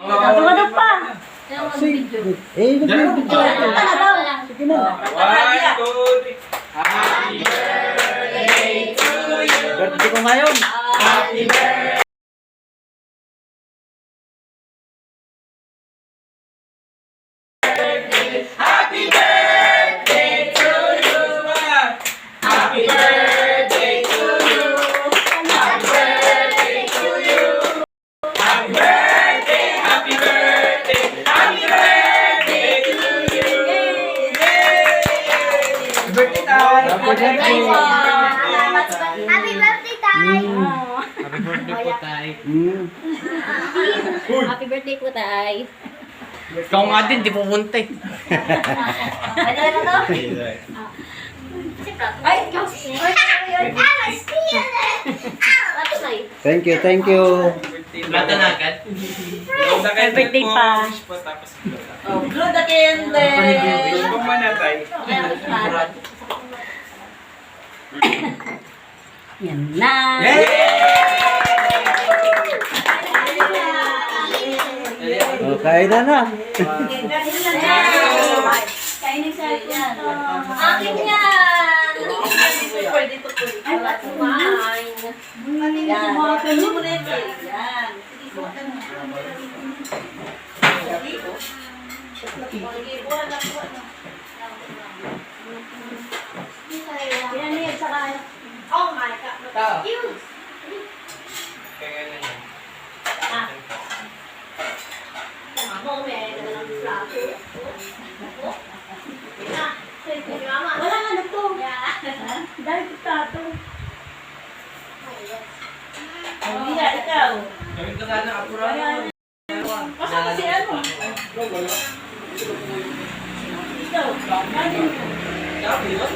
Tumadog pa. Sige. Eh, nag-video ako. Sige na. Happy birthday to you. Birthday ko ngayon. Happy birthday. Happy birthday to you. Happy birthday to you. Happy birthday to you. Happy birthday, happy birthday, happy birthday to you. Happy birthday tayo. Happy birthday. Happy birthday, Tay! Happy birthday po tayo. Happy birthday po, Tay. Ikaw nga din, di pupunta eh. Ano na to? Ay, ikaw. Lato na eh. Thank you, thank you. Lata na agad. Happy birthday pa. Oh, blow the candle. Yan na. Oh, kain na na. Kainin sa yan. Akin yan. Pwede to po. Ay, what's mine? Yan. Ano mo na ito? Yan. Yan yan, saka Oh my God. Use. Mama, may dalang plato. Wala nga na to. Dahil plato. Hindi na, ikaw. Gawin ko sana apura. Kasama si ano? Ikaw. Sabi yun?